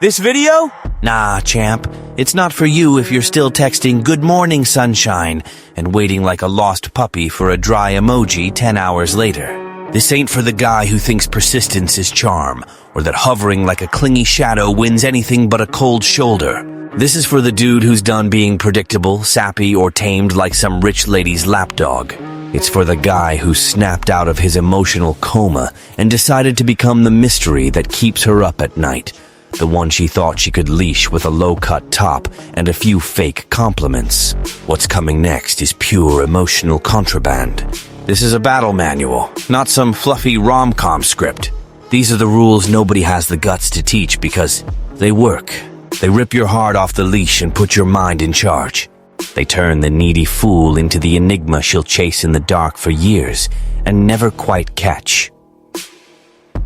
This video? Nah, champ. It's not for you if you're still texting "Good morning, sunshine" and waiting like a lost puppy for a dry emoji 10 hours later. This ain't for the guy who thinks persistence is charm, or that hovering like a clingy shadow wins anything but a cold shoulder. This is for the dude who's done being predictable, sappy, or tamed like some rich lady's lapdog. It's for the guy who snapped out of his emotional coma and decided to become the mystery that keeps her up at night. The one she thought she could leash with a low-cut top and a few fake compliments. What's coming next is pure emotional contraband. This is a battle manual, not some fluffy rom-com script. These are the rules nobody has the guts to teach because they work. They rip your heart off the leash and put your mind in charge. They turn the needy fool into the enigma she'll chase in the dark for years and never quite catch.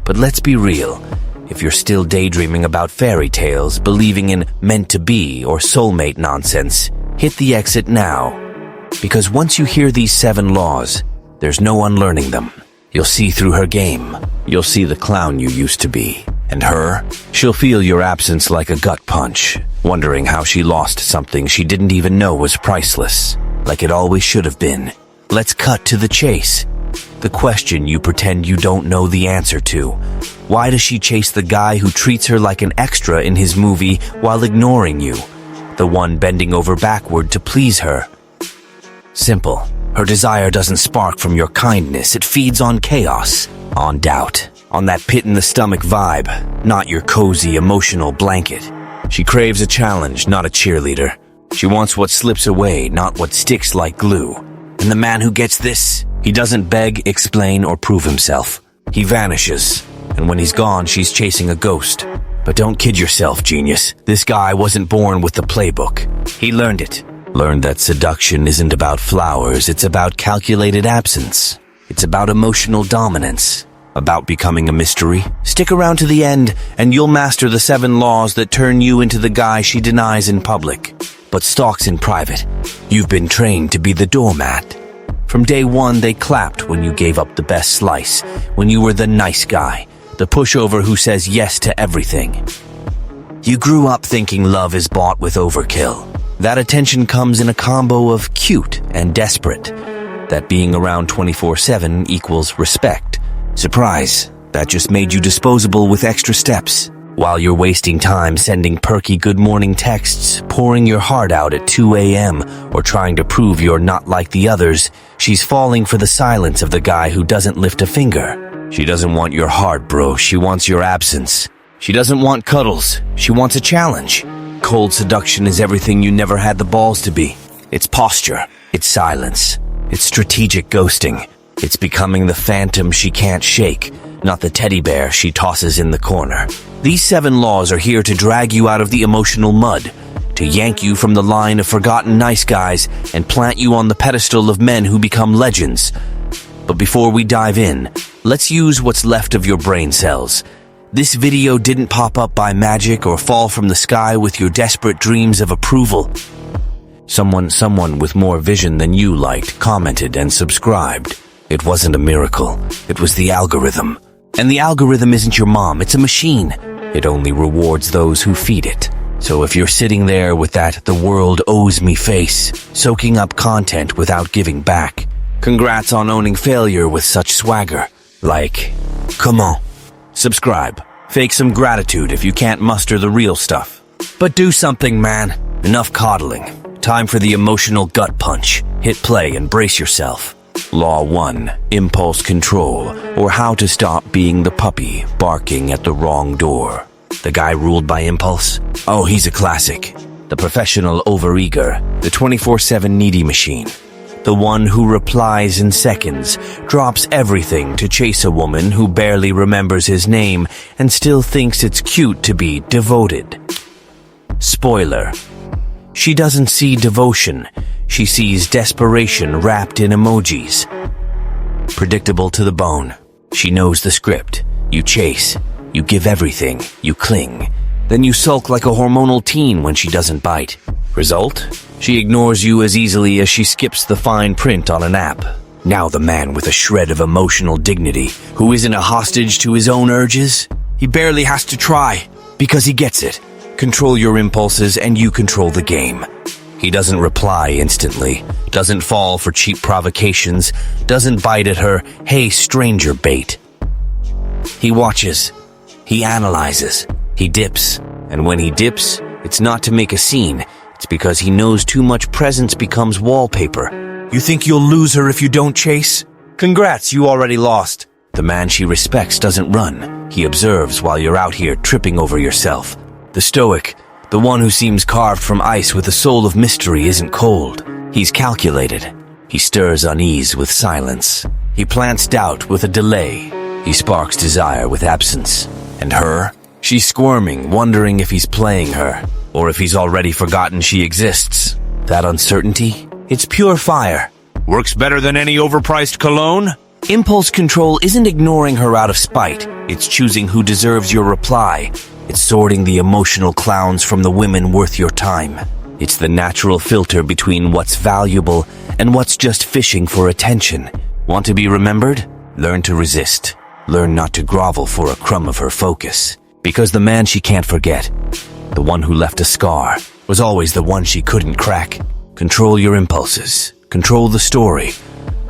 But let's be real. If you're still daydreaming about fairy tales, believing in meant-to-be or soulmate nonsense, hit the exit now. Because once you hear these 7 laws, there's no unlearning them. You'll see through her game. You'll see the clown you used to be. And her? She'll feel your absence like a gut punch, wondering how she lost something she didn't even know was priceless, like it always should have been. Let's cut to the chase. The question you pretend you don't know the answer to. Why does she chase the guy who treats her like an extra in his movie while ignoring you? The one bending over backward to please her. Simple. Her desire doesn't spark from your kindness. It feeds on chaos, on doubt, on that pit-in-the-stomach vibe, not your cozy, emotional blanket. She craves a challenge, not a cheerleader. She wants what slips away, not what sticks like glue. And the man who gets this, he doesn't beg, explain, or prove himself. He vanishes, and when he's gone, she's chasing a ghost. But don't kid yourself, genius. This guy wasn't born with the playbook. He learned it. Learned that seduction isn't about flowers, it's about calculated absence. It's about emotional dominance. About becoming a mystery. Stick around to the end, and you'll master the 7 laws that turn you into the guy she denies in public, but stalks in private. You've been trained to be the doormat. From day one, they clapped when you gave up the best slice, when you were the nice guy, the pushover who says yes to everything. You grew up thinking love is bought with overkill. That attention comes in a combo of cute and desperate. That being around 24/7 equals respect. Surprise, that just made you disposable with extra steps. While you're wasting time sending perky good morning texts, pouring your heart out at 2 a.m., or trying to prove you're not like the others, she's falling for the silence of the guy who doesn't lift a finger. She doesn't want your heart, bro. She wants your absence. She doesn't want cuddles. She wants a challenge. Cold seduction is everything you never had the balls to be. It's posture. It's silence. It's strategic ghosting. It's becoming the phantom she can't shake, not the teddy bear she tosses in the corner. These 7 laws are here to drag you out of the emotional mud, to yank you from the line of forgotten nice guys and plant you on the pedestal of men who become legends. But before we dive in, let's use what's left of your brain cells. This video didn't pop up by magic or fall from the sky with your desperate dreams of approval. Someone with more vision than you liked, commented, and subscribed. It wasn't a miracle. It was the algorithm. And the algorithm isn't your mom, it's a machine. It only rewards those who feed it. So if you're sitting there with that "the world owes me" face, soaking up content without giving back, congrats on owning failure with such swagger. Like, come on. Subscribe. Fake some gratitude if you can't muster the real stuff. But do something, man. Enough coddling. Time for the emotional gut punch. Hit play and brace yourself. Law 1, impulse control, or how to stop being the puppy barking at the wrong door. The guy ruled by impulse? Oh, he's a classic. The professional overeager, the 24/7 needy machine. The one who replies in seconds, drops everything to chase a woman who barely remembers his name and still thinks it's cute to be devoted. Spoiler. She doesn't see devotion. She sees desperation wrapped in emojis. Predictable to the bone. She knows the script. You chase. You give everything. You cling. Then you sulk like a hormonal teen when she doesn't bite. Result? She ignores you as easily as she skips the fine print on an app. Now the man with a shred of emotional dignity, who isn't a hostage to his own urges. He barely has to try. Because he gets it. Control your impulses and you control the game. He doesn't reply instantly, doesn't fall for cheap provocations, doesn't bite at her, "Hey, stranger" bait. He watches. He analyzes. He dips. And when he dips, it's not to make a scene. It's because he knows too much presence becomes wallpaper. You think you'll lose her if you don't chase? Congrats, you already lost. The man she respects doesn't run. He observes while you're out here tripping over yourself. The stoic, the one who seems carved from ice with a soul of mystery, isn't cold. He's calculated. He stirs unease with silence. He plants doubt with a delay. He sparks desire with absence. And her? She's squirming, wondering if he's playing her, or if he's already forgotten she exists. That uncertainty? It's pure fire. Works better than any overpriced cologne? Impulse control isn't ignoring her out of spite. It's choosing who deserves your reply. It's sorting the emotional clowns from the women worth your time. It's the natural filter between what's valuable and what's just fishing for attention. Want to be remembered? Learn to resist. Learn not to grovel for a crumb of her focus. Because the man she can't forget, the one who left a scar, was always the one she couldn't crack. Control your impulses. Control the story.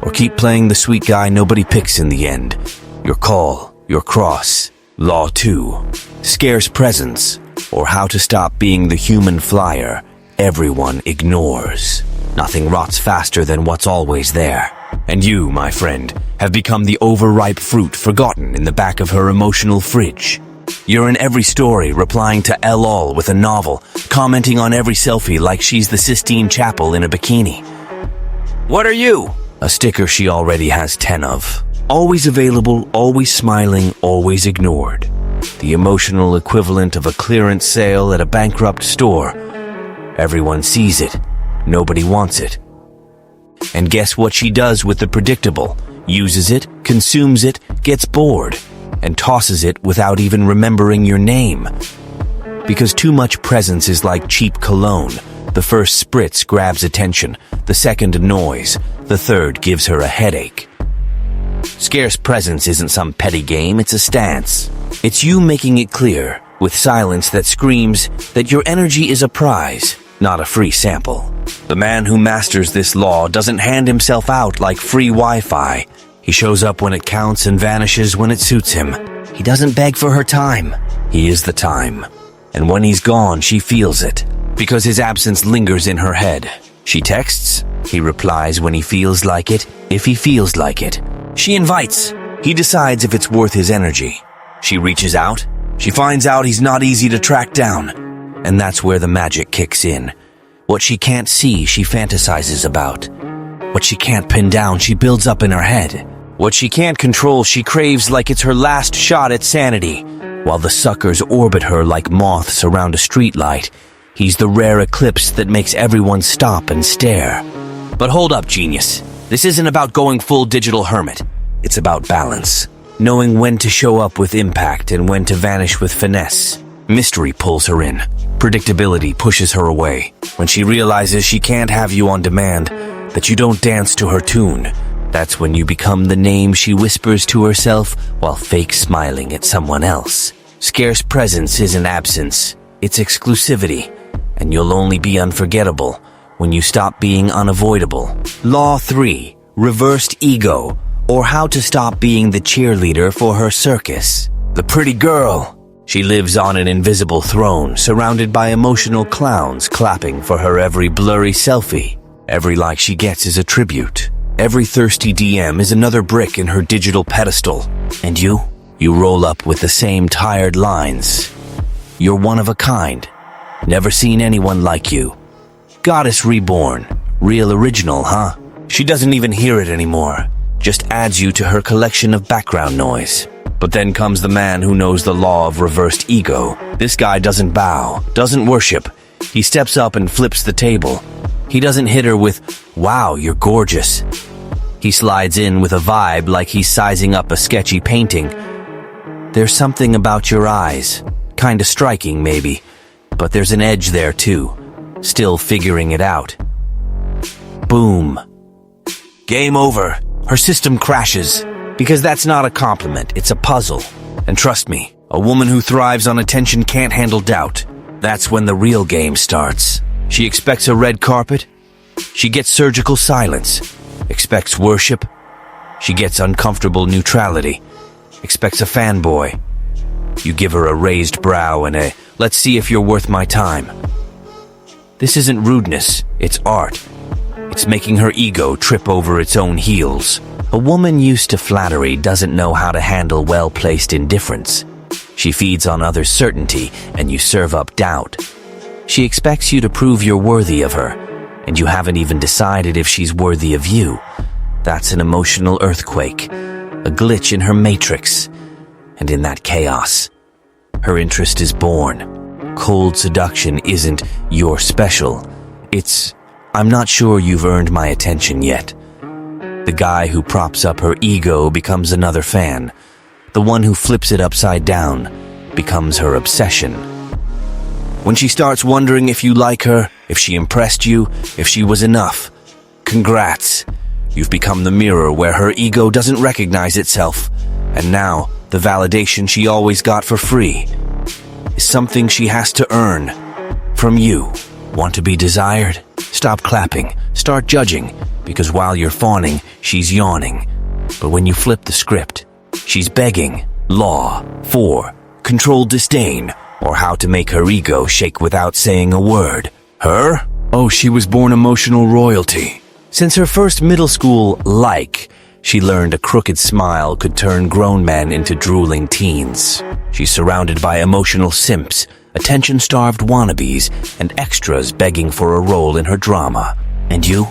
Or keep playing the sweet guy nobody picks in the end. Your call, your cross. Law 2. Scarce presence. Or how to stop being the human flyer everyone ignores. Nothing rots faster than what's always there. And you, my friend, have become the overripe fruit forgotten in the back of her emotional fridge. You're in every story, replying to LOL with a novel, commenting on every selfie like she's the Sistine Chapel in a bikini. What are you? A sticker she already has 10 of. Always available, always smiling, always ignored. The emotional equivalent of a clearance sale at a bankrupt store. Everyone sees it. Nobody wants it. And guess what she does with the predictable? Uses it, consumes it, gets bored, and tosses it without even remembering your name. Because too much presence is like cheap cologne. The first spritz grabs attention, the second annoys, the third gives her a headache. Scarce presence isn't some petty game, it's a stance. It's you making it clear, with silence that screams, that your energy is a prize, not a free sample. The man who masters this law doesn't hand himself out like free Wi-Fi. He shows up when it counts and vanishes when it suits him. He doesn't beg for her time. He is the time. And when he's gone, she feels it. Because his absence lingers in her head. She texts. He replies when he feels like it, if he feels like it. She invites. He decides if it's worth his energy. She reaches out. She finds out he's not easy to track down. And that's where the magic kicks in. What she can't see, she fantasizes about. What she can't pin down, she builds up in her head. What she can't control, she craves like it's her last shot at sanity. While the suckers orbit her like moths around a streetlight, he's the rare eclipse that makes everyone stop and stare. But hold up, genius. This isn't about going full digital hermit. It's about balance. Knowing when to show up with impact and when to vanish with finesse. Mystery pulls her in. Predictability pushes her away. When she realizes she can't have you on demand, that you don't dance to her tune, that's when you become the name she whispers to herself while fake smiling at someone else. Scarce presence isn't absence, it's exclusivity, and you'll only be unforgettable when you stop being unavoidable. Law 3, reversed ego, or how to stop being the cheerleader for her circus. The pretty girl. She lives on an invisible throne, surrounded by emotional clowns clapping for her every blurry selfie. Every like she gets is a tribute. Every thirsty DM is another brick in her digital pedestal. And you roll up with the same tired lines. You're one of a kind. Never seen anyone like you. Goddess reborn. Real original, huh? She doesn't even hear it anymore. Just adds you to her collection of background noise. But then comes the man who knows the law of reversed ego. This guy doesn't bow, doesn't worship. He steps up and flips the table. He doesn't hit her with, "Wow, you're gorgeous." He slides in with a vibe like he's sizing up a sketchy painting. There's something about your eyes. Kinda striking, maybe. But there's an edge there, too. Still figuring it out. Boom. Game over. Her system crashes. Because that's not a compliment, it's a puzzle. And trust me, A woman who thrives on attention can't handle doubt. That's when the real game starts. She expects a red carpet. She gets surgical silence. Expects worship. She gets uncomfortable neutrality. Expects a fanboy. You give her a raised brow and a, let's see if you're worth my time. This isn't rudeness, it's art. It's making her ego trip over its own heels. A woman used to flattery doesn't know how to handle well-placed indifference. She feeds on others' certainty, and you serve up doubt. She expects you to prove you're worthy of her, and you haven't even decided if she's worthy of you. That's an emotional earthquake, a glitch in her matrix. And in that chaos, her interest is born. Cold seduction isn't "you're special." It's "I'm not sure you've earned my attention yet." The guy who props up her ego becomes another fan. The one who flips it upside down becomes her obsession. When she starts wondering if you like her, if she impressed you, if she was enough, congrats. You've become the mirror where her ego doesn't recognize itself. And now, the validation she always got for free is something she has to earn from you. Want to be desired? Stop clapping. Start judging. Because while you're fawning, she's yawning. But when you flip the script, she's begging. Law 4. Controlled disdain, or how to make her ego shake without saying a word. Her? Oh, she was born emotional royalty. Since her first middle school she learned a crooked smile could turn grown men into drooling teens. She's surrounded by emotional simps, attention-starved wannabes, and extras begging for a role in her drama. And you?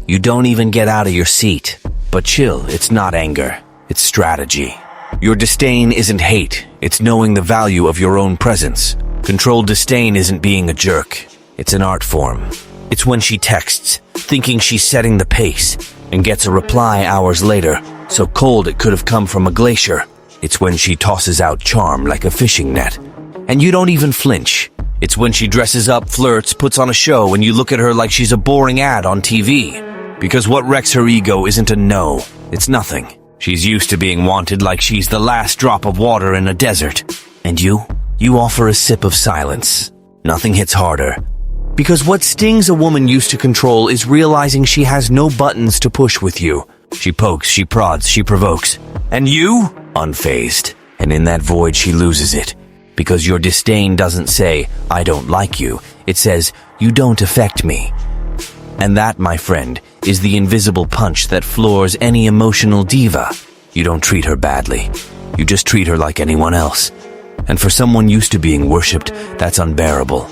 You don't even get out of your seat. But chill, it's not anger, it's strategy. Your disdain isn't hate, it's knowing the value of your own presence. Controlled disdain isn't being a jerk, it's an art form. It's when she texts, thinking she's setting the pace, and gets a reply hours later, so cold it could have come from a glacier. It's when she tosses out charm like a fishing net, and you don't even flinch. It's when she dresses up, flirts, puts on a show, and you look at her like she's a boring ad on TV. Because what wrecks her ego isn't a no, it's nothing. She's used to being wanted like she's the last drop of water in a desert. And you offer a sip of silence. Nothing hits harder. Because what stings a woman used to control is realizing she has no buttons to push with you. She pokes, she prods, she provokes. And you? Unfazed. And in that void she loses it. Because your disdain doesn't say, "I don't like you." It says, "You don't affect me." And that, my friend, is the invisible punch that floors any emotional diva. You don't treat her badly. You just treat her like anyone else. And for someone used to being worshipped, that's unbearable.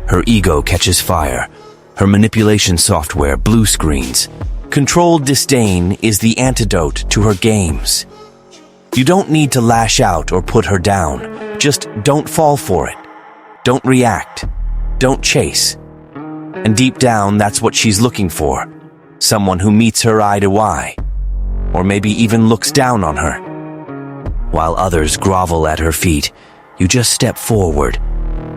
Her ego catches fire. Her manipulation software blue screens. Controlled disdain is the antidote to her games. You don't need to lash out or put her down. Just don't fall for it. Don't react. Don't chase. And deep down, that's what she's looking for. Someone who meets her eye to eye. Or maybe even looks down on her. While others grovel at her feet, you just step forward,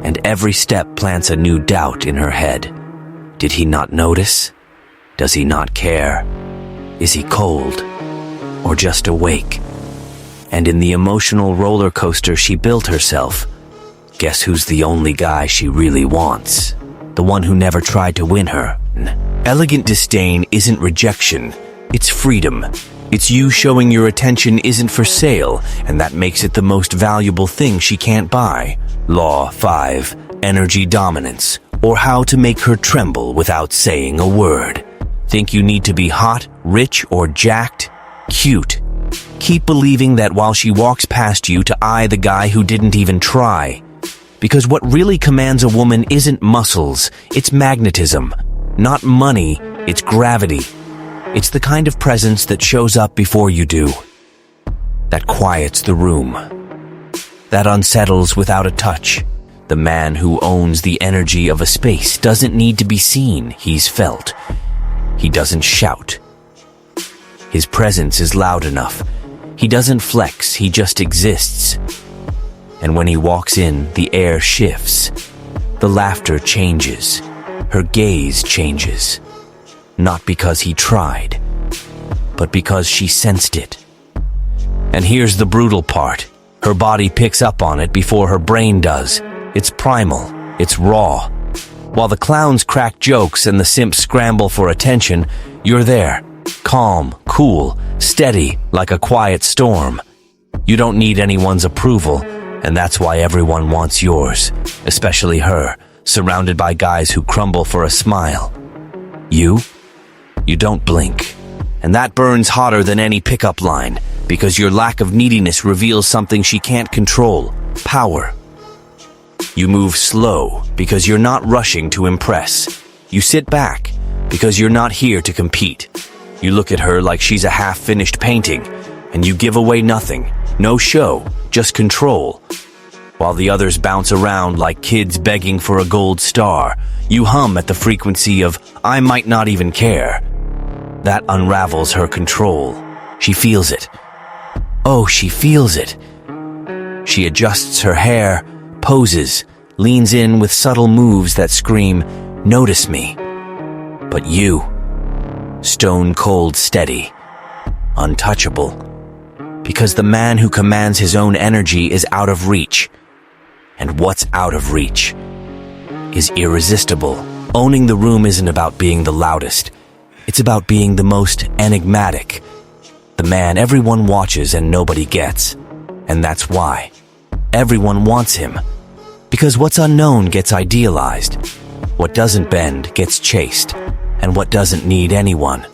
and every step plants a new doubt in her head. Did he not notice? Does he not care? Is he cold? Or just awake? And in the emotional roller coaster she built herself, guess who's the only guy she really wants? The one who never tried to win her. Elegant disdain isn't rejection, it's freedom. It's you showing your attention isn't for sale, and that makes it the most valuable thing she can't buy. Law 5. Energy dominance, or how to make her tremble without saying a word. Think you need to be hot, rich, or jacked? Cute. Keep believing that while she walks past you to eye the guy who didn't even try. Because what really commands a woman isn't muscles, it's magnetism. Not money, it's gravity. It's the kind of presence that shows up before you do. That quiets the room. That unsettles without a touch. The man who owns the energy of a space doesn't need to be seen, he's felt. He doesn't shout. His presence is loud enough. He doesn't flex, he just exists. And when he walks in, the air shifts. The laughter changes. Her gaze changes. Not because he tried, but because she sensed it. And here's the brutal part. Her body picks up on it before her brain does. It's primal. It's raw. While the clowns crack jokes and the simps scramble for attention, you're there. Calm, cool, steady, like a quiet storm. You don't need anyone's approval, and that's why everyone wants yours, especially her, surrounded by guys who crumble for a smile. You don't blink. And that burns hotter than any pickup line, because your lack of neediness reveals something she can't control: power. You move slow because you're not rushing to impress. You sit back because you're not here to compete. You look at her like she's a half-finished painting, and you give away nothing. No show, just control. While the others bounce around like kids begging for a gold star, you hum at the frequency of "I might not even care." That unravels her control. She feels it. Oh, she feels it. She adjusts her hair, poses, leans in with subtle moves that scream, "Notice me." But you, stone cold steady, untouchable. Because the man who commands his own energy is out of reach. And what's out of reach is irresistible. Owning the room isn't about being the loudest. It's about being the most enigmatic. The man everyone watches and nobody gets. And that's why. Everyone wants him. Because what's unknown gets idealized. What doesn't bend gets chased. And what doesn't need anyone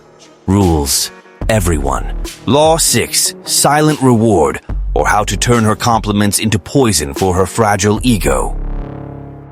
rules everyone. Law 6, Silent Reward, or how to turn her compliments into poison for her fragile ego.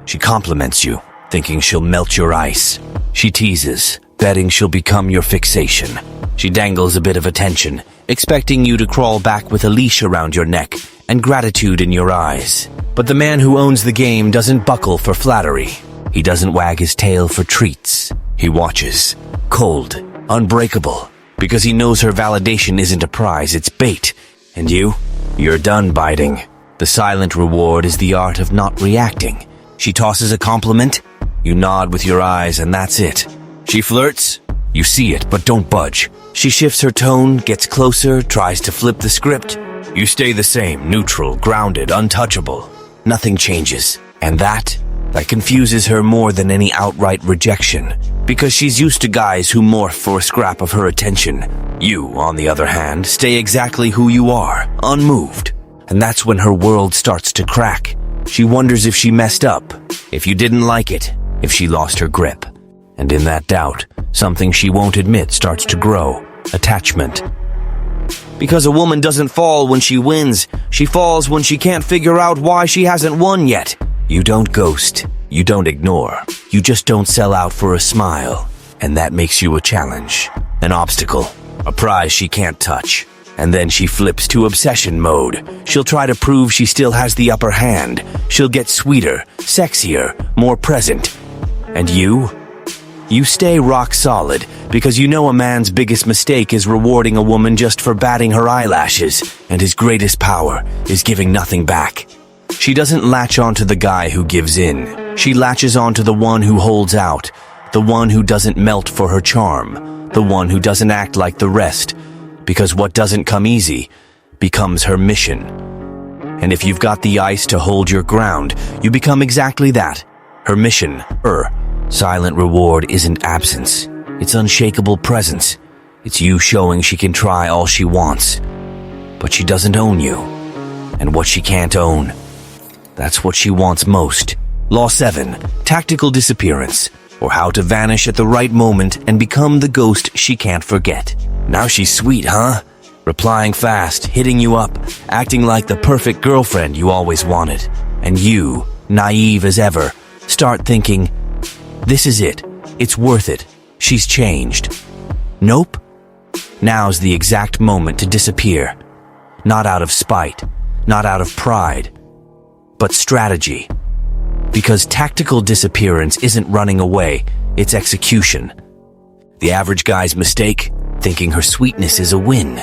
She compliments you, thinking she'll melt your ice. She teases, betting she'll become your fixation. She dangles a bit of attention, expecting you to crawl back with a leash around your neck and gratitude in your eyes. But the man who owns the game doesn't buckle for flattery. He doesn't wag his tail for treats. He watches, cold, unbreakable, because he knows her validation isn't a prize, it's bait. And you're done biting. The silent reward is the art of not reacting. She tosses a compliment, you nod with your eyes, and that's it. She flirts, you see it, but don't budge. She shifts her tone, gets closer, tries to flip the script. You stay the same, neutral, grounded, untouchable. Nothing changes. And that confuses her more than any outright rejection, because she's used to guys who morph for a scrap of her attention. You, on the other hand, stay exactly who you are, unmoved. And that's when her world starts to crack. She wonders if she messed up, if you didn't like it, if she lost her grip. And in that doubt, something she won't admit starts to grow: attachment. Because a woman doesn't fall when she wins, she falls when she can't figure out why she hasn't won yet. You don't ghost, you don't ignore, you just don't sell out for a smile. And that makes you a challenge, an obstacle, a prize she can't touch. And then she flips to obsession mode. She'll try to prove she still has the upper hand. She'll get sweeter, sexier, more present. And you stay rock solid, because you know a man's biggest mistake is rewarding a woman just for batting her eyelashes, and his greatest power is giving nothing back. She doesn't latch onto the guy who gives in. She latches onto the one who holds out, the one who doesn't melt for her charm, the one who doesn't act like the rest, because what doesn't come easy becomes her mission. And if you've got the ice to hold your ground, you become exactly that, her mission. Her silent reward isn't absence, it's unshakable presence. It's you showing she can try all she wants, but she doesn't own you. And what she can't own, that's what she wants most. Law 7, Tactical Disappearance, or how to vanish at the right moment and become the ghost she can't forget. Now she's sweet, huh? Replying fast, hitting you up, acting like the perfect girlfriend you always wanted. And you, naive as ever, start thinking, this is it. It's worth it. She's changed. Nope. Now's the exact moment to disappear. Not out of spite, not out of pride, but strategy. Because tactical disappearance isn't running away, it's execution. The average guy's mistake? Thinking her sweetness is a win,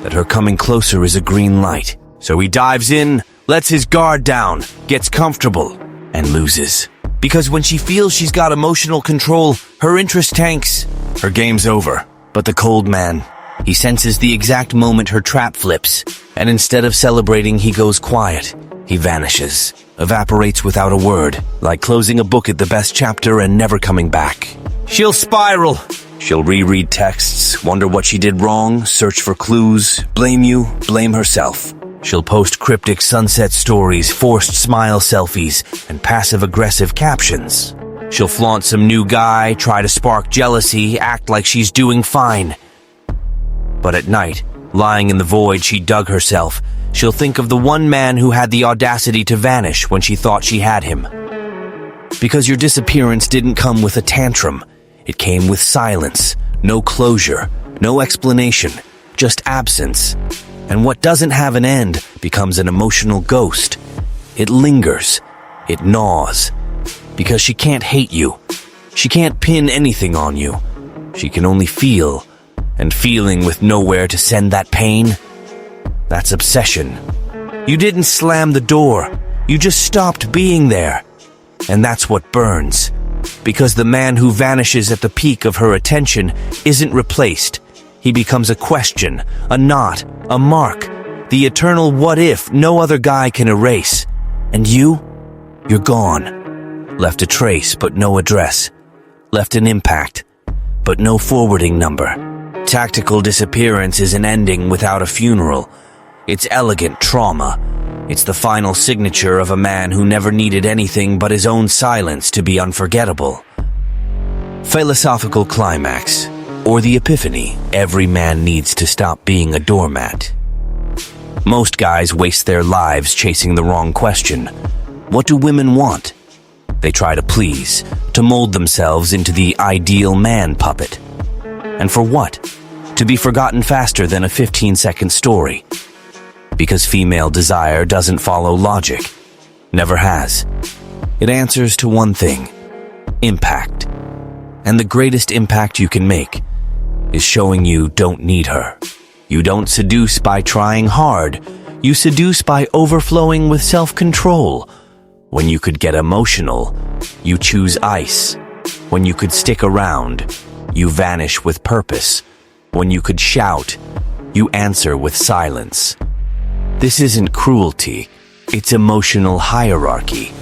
that her coming closer is a green light. So he dives in, lets his guard down, gets comfortable, and loses. Because when she feels she's got emotional control, her interest tanks. Her game's over. But the cold man, He senses the exact moment her trap flips, and instead of celebrating, he goes quiet. He vanishes, evaporates without a word, like closing a book at the best chapter and never coming back. She'll spiral. She'll reread texts, wonder what she did wrong, search for clues, blame you, blame herself. She'll post cryptic sunset stories, forced smile selfies, and passive-aggressive captions. She'll flaunt some new guy, try to spark jealousy, act like she's doing fine. But at night, lying in the void she dug herself, she'll think of the one man who had the audacity to vanish when she thought she had him. Because your disappearance didn't come with a tantrum. It came with silence, no closure, no explanation, just absence. And what doesn't have an end becomes an emotional ghost. It lingers. It gnaws. Because she can't hate you. She can't pin anything on you. She can only feel. And feeling with nowhere to send that pain, that's obsession. You didn't slam the door. You just stopped being there. And that's what burns. Because the man who vanishes at the peak of her attention isn't replaced. He becomes a question, a knot, a mark, the eternal what if no other guy can erase. And you're gone. Left a trace, but no address. Left an impact, but no forwarding number. Tactical disappearance is an ending without a funeral. It's elegant trauma. It's the final signature of a man who never needed anything but his own silence to be unforgettable. Philosophical climax, or the epiphany, every man needs to stop being a doormat. Most guys waste their lives chasing the wrong question. What do women want? They try to please, to mold themselves into the ideal man puppet. And for what? To be forgotten faster than a 15-second story. Because female desire doesn't follow logic. Never has. It answers to one thing: impact. And the greatest impact you can make is showing you don't need her. You don't seduce by trying hard. You seduce by overflowing with self-control. When you could get emotional, you choose ice. When you could stick around, you vanish with purpose. When you could shout, you answer with silence. This isn't cruelty, it's emotional hierarchy.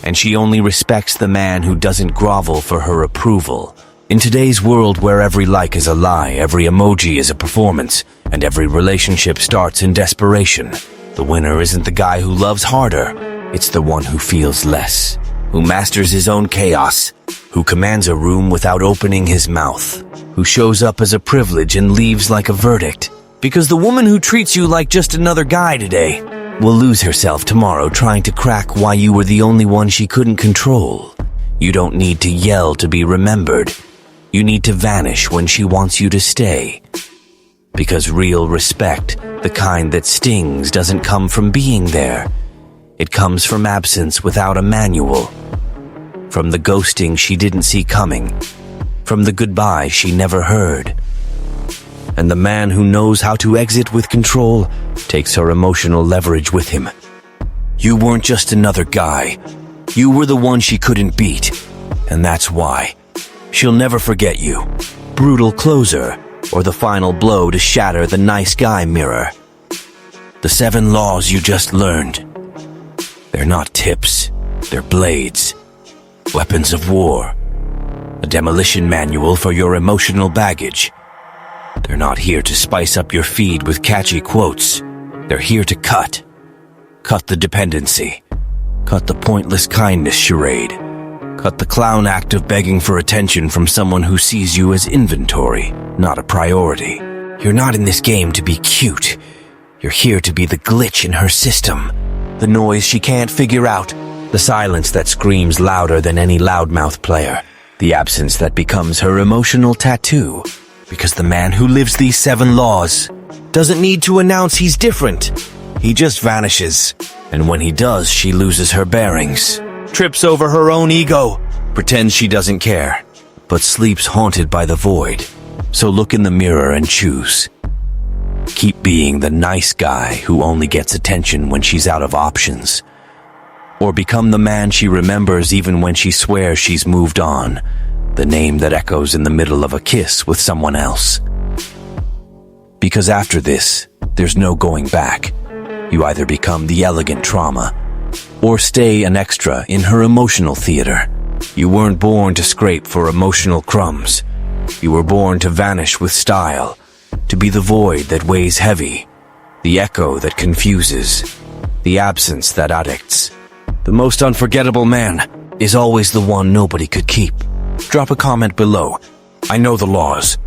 And she only respects the man who doesn't grovel for her approval. In today's world where every like is a lie, every emoji is a performance, and every relationship starts in desperation, the winner isn't the guy who loves harder, it's the one who feels less, who masters his own chaos, who commands a room without opening his mouth, who shows up as a privilege and leaves like a verdict. Because the woman who treats you like just another guy today will lose herself tomorrow trying to crack why you were the only one she couldn't control. You don't need to yell to be remembered. You need to vanish when she wants you to stay. Because real respect, the kind that stings, doesn't come from being there. It comes from absence without a manual. From the ghosting she didn't see coming. From the goodbye she never heard. And the man who knows how to exit with control takes her emotional leverage with him. You weren't just another guy. You were the one she couldn't beat. And that's why. She'll never forget you. Brutal closer, or the final blow to shatter the nice guy mirror. The 7 laws you just learned. They're not tips. They're blades. Weapons of war. A demolition manual for your emotional baggage. They're not here to spice up your feed with catchy quotes. They're here to cut. Cut the dependency. Cut the pointless kindness charade. Cut the clown act of begging for attention from someone who sees you as inventory, not a priority. You're not in this game to be cute. You're here to be the glitch in her system. The noise she can't figure out. The silence that screams louder than any loudmouth player. The absence that becomes her emotional tattoo. Because the man who lives these 7 laws doesn't need to announce he's different. He just vanishes. And when he does, she loses her bearings. Trips over her own ego. Pretends she doesn't care. But sleeps haunted by the void. So look in the mirror and choose. Keep being the nice guy who only gets attention when she's out of options. Or become the man she remembers even when she swears she's moved on. The name that echoes in the middle of a kiss with someone else. Because after this, there's no going back. You either become the elegant trauma, or stay an extra in her emotional theater. You weren't born to scrape for emotional crumbs. You were born to vanish with style, to be the void that weighs heavy, the echo that confuses, the absence that addicts. The most unforgettable man is always the one nobody could keep. Drop a comment below. I know the laws.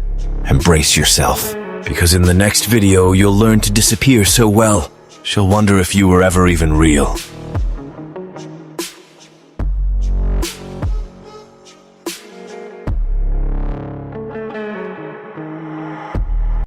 Embrace yourself, because in the next video you'll learn to disappear so well, she'll wonder if you were ever even real.